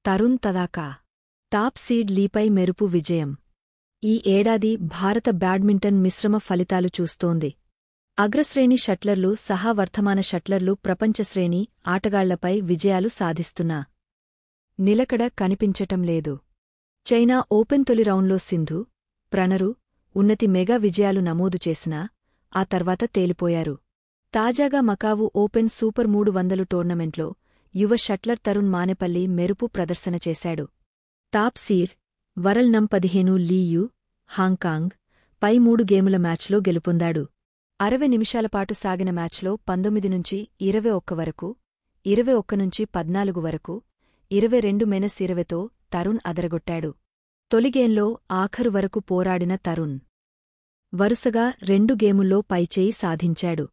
Tarun తదాకా top seed లీపై మెరుపు విజయం. ఈ ఏడాది భారత బ్యాడ్మింటన్ మిశ్రమ ఫలితాలు చూస్తోంది. అగ్రశ్రేణి షట్లర్లు సహా వర్ధమాన షట్లర్లు ప్రపంచశ్రేణి ఆటగాళ్లపై విజయాలు సాధిస్తున్నా నిలకడ కనిపించటం లేదు. చైనా ఓపెన్ తొలి రౌండ్లో సింధు, ప్రణరు, ఉన్నతి మెగా విజయాలు నమోదు చేసినా ఆ తర్వాత తేలిపోయారు. తాజాగా మకావు ఓపెన్ సూపర్ 300 టోర్నమెంట్లో యువ షట్లర్ తరుణ్ మానేపల్లి మెరుపు ప్రదర్శన చేశాడు. టాప్ సీడ్ వరల్డ్ నం 15 లీయు, హాంకాంగ్ పై 3 గేముల మ్యాచ్లో గెలుపొందాడు. 60 నిమిషాలపాటు సాగిన మ్యాచ్లో 19-21 వరకు, 21-14 వరకు, 22-20తో తరుణ్ అదరగొట్టాడు. తొలిగేంలో ఆఖరు వరకు పోరాడిన తరుణ్ వరుసగా 2 గేముల్లో పైచేయి సాధించాడు.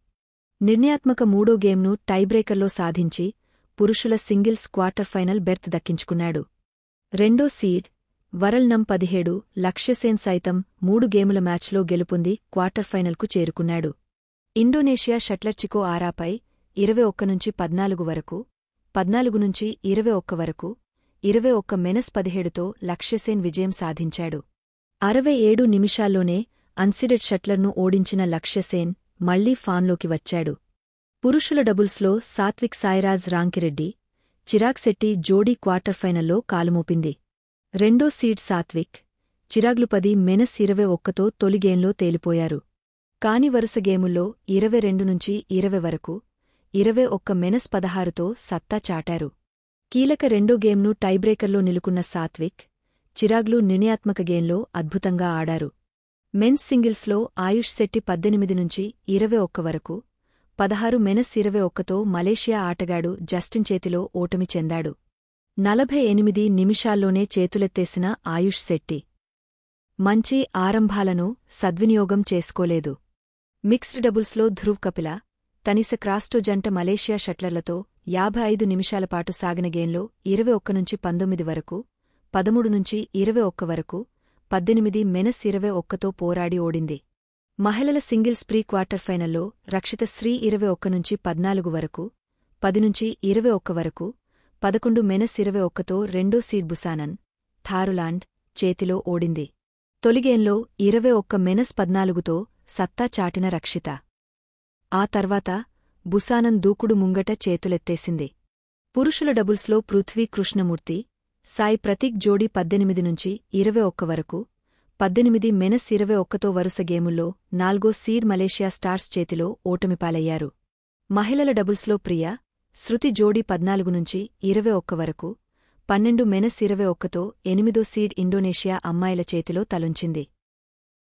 నిర్ణయాత్మక 3వ గేమ్ను టైబ్రేకర్లో సాధించి పురుషుల సింగిల్స్ క్వార్టర్ ఫైనల్ బెర్త్ దక్కించుకున్నాడు. రెండో సీడ్ వరల్డ్ నం 17 లక్ష్యసేన్ సైతం 3 గేముల మ్యాచ్లో గెలుపొంది క్వార్టర్ ఫైనల్కు చేరుకున్నాడు. ఇండోనేషియా షట్లర్ చికో ఆరాపై 21-14 వరకు, 14-21 వరకు, 21-17తో లక్ష్యసేన్ విజయం సాధించాడు. 67 నిమిషాల్లోనే అన్సీడెడ్ షట్లర్ను ఓడించిన లక్ష్యసేన్ మళ్లీ ఫాన్లోకి వచ్చాడు. పురుషుల డబుల్స్లో సాత్విక్ సాయిరాజ్ రాంకిరెడ్డి, చిరాగ్ శెట్టి జోడీ క్వార్టర్ ఫైనల్లో కాలుమోపింది. రెండో సీడ్ సాత్విక్, చిరాగ్లు 10-21తో తొలిగేంలో తేలిపోయారు. కాని వరుస గేముల్లో 22-20 వరకు, 21-16తో సత్తా చాటారు. కీలక రెండో గేమ్ను టైబ్రేకర్లో నిలుకున్న సాత్విక్, చిరాగ్లు నిర్ణయాత్మక గేమ్లో అద్భుతంగా ఆడారు. మెన్స్ సింగిల్స్లో ఆయుష్ శెట్టి 18-21 వరకు, 16-21తో మలేషియా ఆటగాడు జస్టిన్ చేతిలో ఓటమి చెందాడు. 48 నిమిషాల్లోనే చేతులెత్తేసిన ఆయుష్ శెట్టి మంచి ఆరంభాలను సద్వినియోగం చేసుకోలేదు. మిక్స్డ్ డబుల్స్లో ధ్రువ్ కపిల, తనిస క్రాస్టో జంట మలేషియా షట్లర్లతో 55 నిమిషాలపాటు సాగిన గేమ్లో 21-19 వరకు, 13-21 వరకు, 18-21తో పోరాడి ఓడింది. మహిళల సింగిల్స్ ప్రీ క్వార్టర్ ఫైనల్లో రక్షిత శ్రీ 21-14 వరకు, 10-21 వరకు, 11-21తో రెండో సీడ్ బుసానన్, థారులాండ్ చేతిలో ఓడింది. తొలిగేంలో 21-14తో సత్తా చాటిన రక్షిత ఆ తర్వాత బుసానన్ దూకుడు ముంగట చేతులెత్తేసింది. పురుషుల డబుల్స్లో పృథ్వీ కృష్ణమూర్తి, సాయి ప్రతీక్ జోడీ 18-21 వరకు, 18-21తో వరుస గేముల్లో 4గో సీడ్ మలేషియా స్టార్స్ చేతిలో ఓటమిపాలయ్యారు. మహిళల డబుల్స్లో ప్రియా, శృతి జోడీ 14-21 వరకు, 12-21తో 8దో సీడ్ ఇండోనేషియా అమ్మాయిల చేతిలో తలొంచింది.